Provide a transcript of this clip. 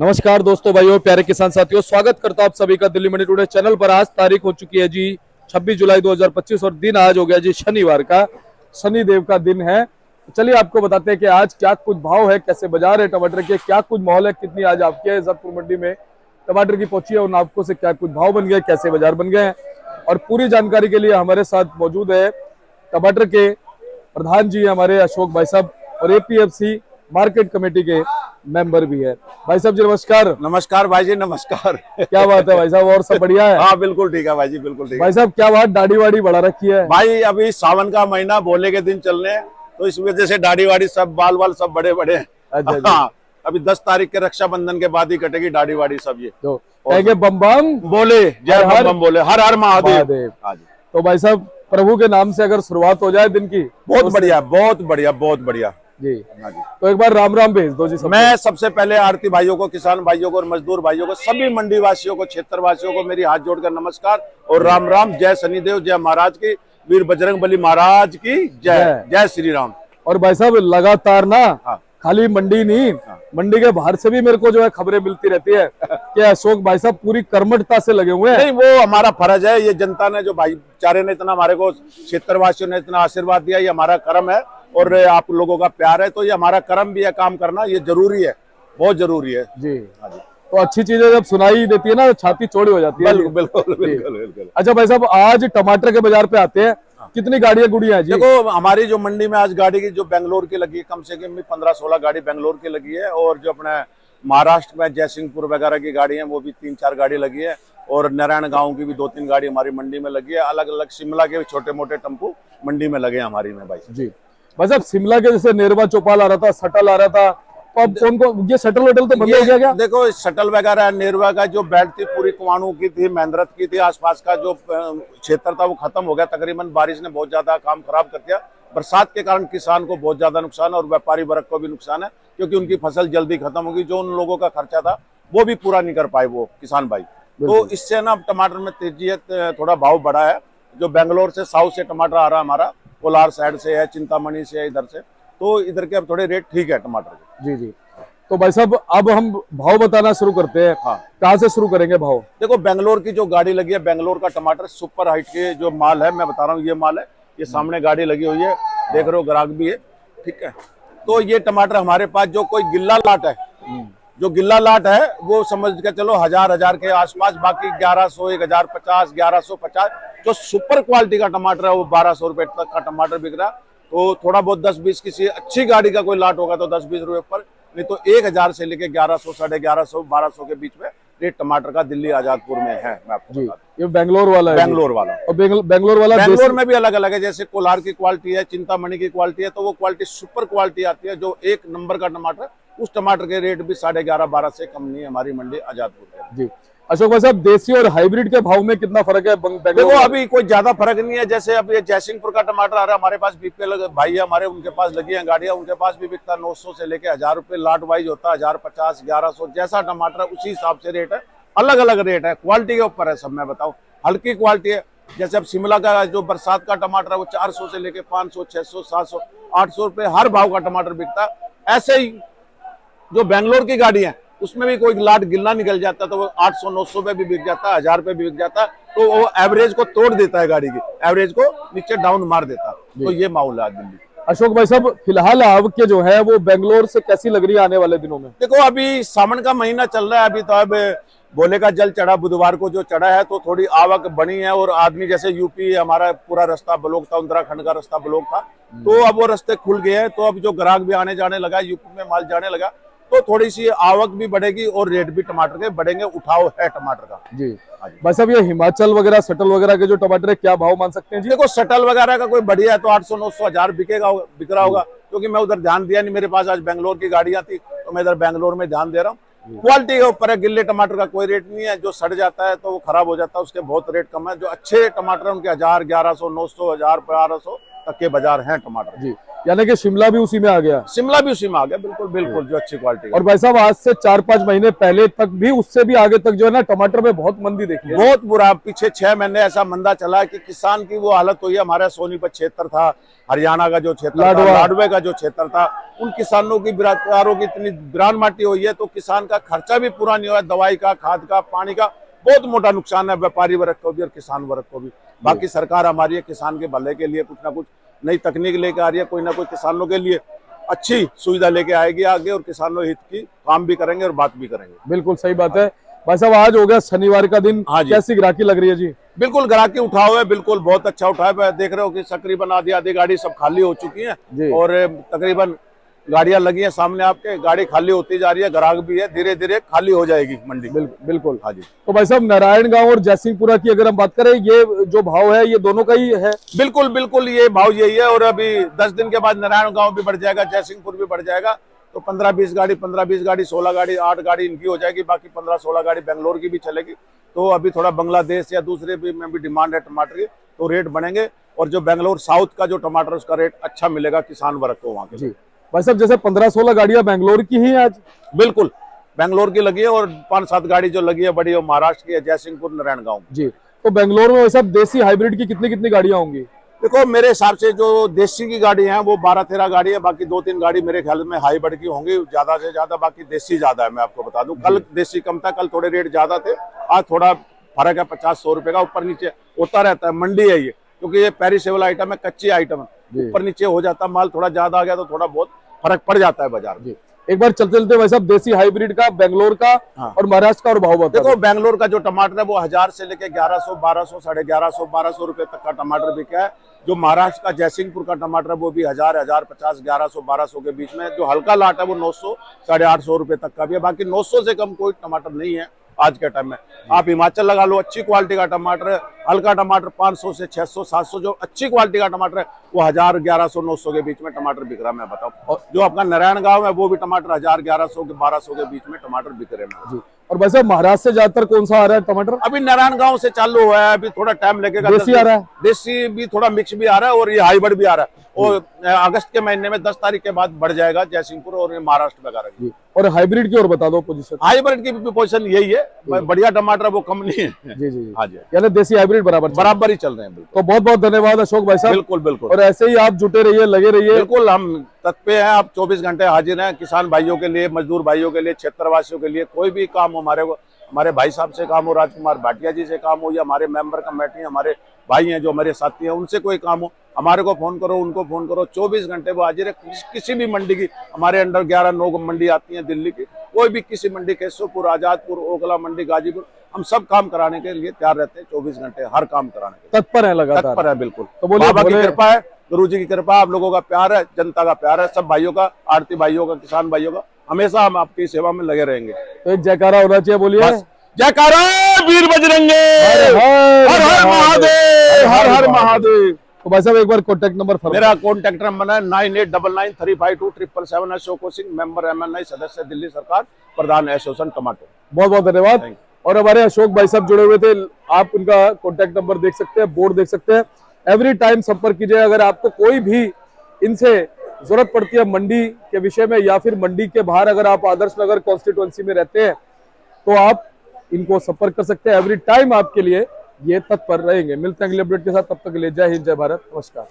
नमस्कार दोस्तों, भाइयों, प्यारे किसान साथियों, स्वागत करता हूं आप सभी का दिल्ली मंडी टुडे चैनल पर। आज तारीख हो चुकी है जी 26 जुलाई 2025 और दिन आज हो गया जी शनिवार का। शनि देव का दिन है। चलिए आपको बताते हैं कि आज क्या कुछ भाव है, कैसे बाजार है टमाटर के, क्या कुछ माहौल है, कितनी आज आपके जफरपुर मंडी में टमाटर की पहुंची है और नापकों से क्या कुछ भाव बन गए, कैसे बाजार बन गए हैं। और पूरी जानकारी के लिए हमारे साथ मौजूद है टमाटर के प्रधान जी हमारे अशोक भाई साहब और एपीएफसी मार्केट कमेटी के मेंबर भी है। भाई साहब जी नमस्कार। नमस्कार भाई जी, नमस्कार। क्या बात है भाई साहब, और सब बढ़िया है? हाँ बिल्कुल ठीक है भाई जी, बिल्कुल ठीक है। भाई साहब क्या बात, दाढ़ी वाड़ी बढ़ा रखी है? भाई अभी सावन का महीना, भोले के दिन चल रहे हैं, तो इस वजह से दाढ़ी वाड़ी सब बाल वाल सब बड़े बड़े हैं। अच्छा जी। हाँ, अभी 10 तारीख के रक्षाबंधन के बाद ही कटेगी दाढ़ी वाड़ी सब। ये तो कहेंगे बम बम बोले, जय हर बम बम बोले, हर हर महादेव। हाँ जी। तो भाई साहब प्रभु के नाम से अगर शुरुआत हो जाए दिन की, बहुत बढ़िया, बहुत बढ़िया, बहुत बढ़िया जी। हाँ जी। तो एक बार राम राम भेज दो जी सबको। मैं सबसे पहले आरती भाइयों को, किसान भाइयों को और मजदूर भाइयों को, सभी मंडी वासियों को, क्षेत्र वासियों को मेरी हाथ जोड़कर नमस्कार और राम राम। जय शनिदेव, जय महाराज की, वीर बजरंग बली महाराज की जय, जय श्री राम। और भाई साहब लगातार ना, हाँ। खाली मंडी नहीं, मंडी के बाहर से भी मेरे को जो है खबरें मिलती रहती है कि अशोक भाई साहब पूरी कर्मठता से लगे हुए हैं। नहीं, वो हमारा फर्ज है। ये जनता ने, जो भाईचारे ने इतना हमारे को, क्षेत्रवासियों ने इतना आशीर्वाद दिया, ये हमारा कर्म है और आप लोगों का प्यार है, तो ये हमारा कर्म भी है। काम करना ये जरूरी है, बहुत जरूरी है जी। तो अच्छी चीजें जब सुनाई देती है ना, छाती चौड़ी हो जाती है। बिल्कुल बिल्कुल बिल्कुल बिल्कुल। अच्छा भाई साहब, आज टमाटर के बाजार पे आते हैं, कितनी गाड़ियां गुड़ियां हैं जी? देखो हमारी जो मंडी में आज गाड़ी की जो बेंगलोर की लगी है, कम से कम 15-16 गाड़ी बेंगलोर की लगी है, और जो अपने महाराष्ट्र में जयसिंहपुर वगैरह की गाड़ी है वो भी 3-4 गाड़ी लगी है, और नारायण गांव की भी 2-3 गाड़ी हमारी मंडी में लगी है। अलग अलग शिमला के भी छोटे मोटे टेम्पू मंडी में लगे हैं हमारी में भाई जी। भाई साहब शिमला के जैसे नेरवा चौपाल आ रहा था, सटल आ रहा था, तो अब कौन कौन ये शटल वटल तो बंद हो गया क्या? देखो शटल वगैरह नेरवा का जो बेल्ट थी पूरी कुमाऊं की थी, मेंद्रत की थी, आसपास का जो क्षेत्र था वो खत्म हो गया तकरीबन। बारिश ने बहुत ज्यादा काम खराब कर दिया। बरसात के कारण किसान को बहुत ज्यादा नुकसान है और व्यापारी वर्ग को भी नुकसान है, क्योंकि उनकी फसल जल्दी खत्म होगी। जो उन लोगों का खर्चा था वो भी पूरा नहीं कर पाए वो किसान भाई। तो इससे ना टमाटर में तेजी है, थोड़ा भाव बढ़ा है। जो बेंगलोर से साउथ से टमाटर आ रहा है, हमारा कोलार साइड से है, चिंतामणि से है, इधर से, तो इधर के अब थोड़े रेट ठीक है टमाटर के। जी जी। तो भाई साहब अब हम भाव बताना शुरू करते हैं। हाँ, कहाँ से शुरू करेंगे भाव? देखो बेंगलोर की जो गाड़ी लगी है, बेंगलोर का टमाटर सुपर हाइट के जो माल है, मैं बता रहा हूँ ये माल है। ये सामने गाड़ी लगी हुई है, देख रहे हो, ग्राहक भी है, ठीक है। तो ये टमाटर हमारे पास जो कोई गिल्ला लाट है, जो गिल्ला लाट है वो समझ के चलो 1000 के आसपास, बाकी 1100, 1050, 1150। जो सुपर क्वालिटी का टमाटर है वो 1200 रुपए तक का टमाटर बिक रहा है। तो थोड़ा बहुत 10-20 किसी अच्छी गाड़ी का कोई लाट होगा तो 10-20 रुपए पर, नहीं तो 1000 से लेके 1100, 1150, 1200 के बीच में रेट टमाटर का दिल्ली आजादपुर में है। मैं आपको जी, ये बेंगलोर वाला है। बेंगलोर वाला और बेंगलोर वाला बेंगलोर में भी अलग अलग है। जैसे कोलार की क्वालिटी है, चिंतामणि की क्वालिटी है, तो वो क्वालिटी सुपर क्वालिटी आती है। जो एक नंबर का टमाटर, उस टमाटर के रेट भी 11.5-12 से कम नहीं है हमारी मंडी आजादपुर के। जी। अशोक भाई साहब देसी और हाइब्रिड के भाव में कितना फर्क है? देखो अभी कोई ज्यादा फर्क नहीं है। जैसे अब ये जयसिंहपुर का टमाटर आ रहा है हमारे पास, बीपीएल भाई है हमारे, उनके पास लगी है गाड़ियां, उनके पास भी बिकता है 900 से लेके 1000 रुपए लाट वाइज होता है। 1050, 1100 जैसा टमाटर है उसी हिसाब से रेट है। अलग अलग रेट है, क्वालिटी के ऊपर है सब। मैं बताऊं हल्की क्वालिटी है, जैसे अब शिमला का जो बरसात का टमाटर है वो 400 से लेके 500, 600, 700, 800 रुपए हर भाव का टमाटर बिकता है। ऐसे ही जो बेंगलोर की गाड़ी है उसमें भी कोई लाट गिल्ला निकल जाता है तो वो 800-900 पे भी बिक जाता है, 1000 पे भी बिक जाता है। तो वो एवरेज को तोड़ देता है, गाड़ी की एवरेज को नीचे डाउन मार देता है। तो ये माहौल है दिल्ली। अशोक भाई साहब फिलहाल आपके जो है वो बेंगलोर से कैसी लग रही है आने वाले दिनों में? देखो अभी सावन का महीना चल रहा है, अभी तो अब भोले का जल चढ़ा, बुधवार को जो चढ़ा है, तो थोड़ी आवक बनी है। और आदमी जैसे यूपी हमारा पूरा रास्ता ब्लॉक था, उत्तराखंड का रास्ता ब्लॉक था, तो अब वो रास्ते खुल गए हैं। तो अब जो ग्राहक भी आने जाने लगा, यूपी में माल जाने लगा, तो थोड़ी सी आवक भी बढ़ेगी और रेट भी टमाटर के बढ़ेंगे। उठाव है टमाटर का जी। भाई साहब ये हिमाचल वगैरह, सटल वगैरह के जो टमाटर है क्या भाव मान सकते हैं जी? देखो शटल वगैरह का कोई बढ़िया है तो 800, 900, 1000 बिक रहा होगा, क्योंकि मैं उधर ध्यान दिया नहीं। मेरे पास आज बेंगलोर की गाड़ियां थी तो मैं इधर बेंगलोर में ध्यान दे रहा हूँ। क्वालिटी के ऊपर है। गिल्ले टमाटर का कोई रेट नहीं है, जो सड़ जाता है तो वो खराब हो जाता है, उसके बहुत रेट कम है। जो अच्छे टमाटर है उनके 1000, 1100, 900, 1000, 1200 तक के बाजार हैं टमाटर। जी। यानी कि शिमला भी उसी में आ गया। शिमला भी उसी में आ गया, बिल्कुल बिल्कुल, जो अच्छी क्वालिटी का। और भाई साहब आज से 4-5 महीने पहले तक भी, उससे भी आगे तक जो है ना, टमाटर में बहुत मंदी देखी है। बहुत बुरा, पीछे 6 महीने ऐसा मंदा चला है कि किसान की वो हालत हुई है। हमारा सोनीपत क्षेत्र था, हरियाणा का जो क्षेत्र था, लाडवे का जो क्षेत्र था, उन किसानों की बेरोजगारों की इतनी बिरान माटी हुई है, तो किसान का खर्चा भी पूरा नहीं हुआ, दवाई का, खाद का, पानी का बहुत मोटा नुकसान है व्यापारी वर्ग को भी और किसान वर्ग को भी। बाकी सरकार हमारी है किसान के भले के लिए कुछ ना कुछ नई तकनीक लेके आ रही है, कोई ना कोई किसानों के लिए अच्छी सुविधा लेके आएगी आगे, और किसानों हित की काम भी करेंगे और बात भी करेंगे। बिल्कुल सही बात है। भाई साहब आज हो गया शनिवार का दिन, हाँ जी। कैसी ग्राहकी लग रही है जी? बिल्कुल ग्राहकी उठा हुआ है, बिल्कुल बहुत अच्छा उठा है। देख रहे हो कि तकरीबन आधी गाड़ी सब खाली हो चुकी है और तकरीबन गाड़ियां लगी है सामने आपके, गाड़ी खाली होती जा रही है, ग्राहक भी है, धीरे धीरे खाली हो जाएगी मंडी। बिल्कुल। हाँ जी। तो भाई साहब नारायण गांव और जयसिंहपुरा की अगर हम बात करें, ये जो भाव है ये दोनों का ही है? बिल्कुल बिल्कुल, ये भाव यही है। और अभी 10 दिन के बाद नारायण गांव भी बढ़ जाएगा, जयसिंहपुर भी बढ़ जाएगा, तो 15-20 गाड़ी 16 गाड़ी 8 गाड़ी इनकी हो जाएगी, बाकी 15-16 गाड़ी बेंगलोर की भी चलेगी। तो अभी थोड़ा बांग्लादेश या दूसरे भी में भी डिमांड है टमाटर की, तो रेट बढ़ेंगे। और जो बेंगलोर साउथ का जो टमाटर उसका रेट अच्छा मिलेगा किसान वर्ग को वहाँ के। भाई साहब जैसे 15-16 गाड़ियां बेंगलोर की ही आज? बिल्कुल, बेंगलोर की लगी है, और 5-7 गाड़ी जो लगी है बड़ी वो महाराष्ट्र की है, जयसिंहपुर नारायण गांव जी। तो बेंगलोर में वैसे देसी हाइब्रिड की कितनी गाड़ियां होंगी? देखो मेरे हिसाब से जो देसी की गाड़ी है वो 12-13 गाड़ी है, बाकी 2-3 गाड़ी मेरे ख्याल में हाइब्रिड की होंगी ज्यादा से ज्यादा, बाकी देसी ज्यादा है। मैं आपको बता दूं, कल देसी कम था, कल थोड़े रेट ज्यादा थे, आज थोड़ा फर्क है, 50-100 रुपए का ऊपर नीचे होता रहता है। मंडी है ये, क्योंकि ये पेरिसेबल आइटम है, कच्ची आइटम है, ऊपर नीचे हो जाता है। माल थोड़ा ज्यादा आ गया तो थोड़ा बहुत फर्क पड़ जाता है बाजार में। एक बार चलते चलते भाई साहब देसी हाइब्रिड का, बेंगलोर का और महाराष्ट्र का और भाव बता। देखो बेंगलोर का जो टमाटर है वो 1000 से लेके 1100, 1200, 1150, 1200 रुपए तक का टमाटर बिका है। जो महाराष्ट्र का जयसिंहपुर का टमाटर है वो भी 1000, 1050, 1100, 1200 के बीच में। जो हल्का लाट है वो 900, 850 रुपए तक का भी है। बाकी 900 से कम कोई टमाटर नहीं है आज के टाइम में। आप हिमाचल लगा लो, अच्छी क्वालिटी का टमाटर है। हल्का टमाटर 500 से 600, 700, जो अच्छी क्वालिटी का टमाटर है वो 1000, 1100, 900 के बीच में टमाटर बिक रहा है। मैं बताऊं, जो आपका नारायण गांव है वो भी टमाटर 1000, 1100 के 1200 के बीच में टमाटर बिक रहे हैं। और वैसे महाराष्ट्र से ज्यादातर कौन सा आ रहा है टमाटर? अभी नारायण गांव से चालू हुआ है, अभी थोड़ा टाइम लगेगा। देसी आ रहा है, देसी भी थोड़ा मिक्स भी आ रहा है, और ये हाइब्रिड भी आ रहा है। और अगस्त के महीने में 10 तारीख के बाद बढ़ जाएगा जयसिंहपुर और महाराष्ट्र वगैरह। और हाइब्रिड की और बता दो पोजीशन। हाइब्रिड की भी पोजीशन यही है, बढ़िया टमाटर वो कम नहीं है। जी जी। हाँ जी, यानी देसी हाइब्रिड बराबर ही चल रहे हैं। तो बहुत बहुत धन्यवाद अशोक भाई साहब। बिल्कुल बिल्कुल। और ऐसे ही आप जुटे रहिए, लगे रहिए। बिल्कुल, हम तत्पे हैं, आप 24 घंटे हाजिर हैं। किसान भाइयों के लिए, मजदूर भाइयों के लिए, क्षेत्रवासियों के लिए, कोई भी काम हमारे भाई साहब से काम हो, राजकुमार भाटिया जी से काम हो, या हमारे मेंबर कमेटी हमारे भाई हैं जो हमारे साथी हैं, उनसे कोई काम हो, हमारे को फोन करो, उनको फोन करो, 24 घंटे वो हाजिर है। किसी भी मंडी की, हमारे अंडर 11-9 मंडी आती है दिल्ली की, कोई भी किसी मंडी, केशवपुर, आजादपुर, ओखला मंडी, गाजीपुर, हम सब काम कराने के लिए तैयार रहते हैं। 24 घंटे हर काम कराने के तत्पर है, लगातार तत्पर है। बिल्कुल, तो बोलिए, बाबा की कृपा है, गुरु जी की कृपा, आप लोगों का प्यार है, जनता का प्यार है, सब भाइयों का, आड़ती भाइयों का, किसान भाइयों का, हमेशा हम आपकी सेवा में लगे रहेंगे। तो एक जयकारा होना चाहिए, बोलिए जयकारा वीर बजरंगे, हर हर महादेव, हर हर महादेव। तो भाई साहब एक बार कॉन्टैक्ट नंबर मेरा कॉन्टैक्ट नंबर है 9899352777। अशोक सिंह, मेंबर MNI, सदस्य दिल्ली सरकार, प्रधान एसोसिएशन टमाटर। बहुत बहुत धन्यवाद। और हमारे अशोक भाई साहब जुड़े हुए थे, आप उनका कॉन्टैक्ट नंबर देख सकते हैं, बोर्ड देख सकते हैं। एवरी टाइम संपर्क कीजिए अगर आपको कोई भी इनसे जरूरत पड़ती है मंडी के विषय में, या फिर मंडी के बाहर अगर आप आदर्श नगर कॉन्स्टिट्यूएंसी में रहते हैं तो आप इनको संपर्क कर सकते हैं। एवरी टाइम आपके लिए ये तत्पर रहेंगे। मिलते हैं अगले अपडेट के साथ, तब तक के लिए जय हिंद, जय भारत, नमस्कार।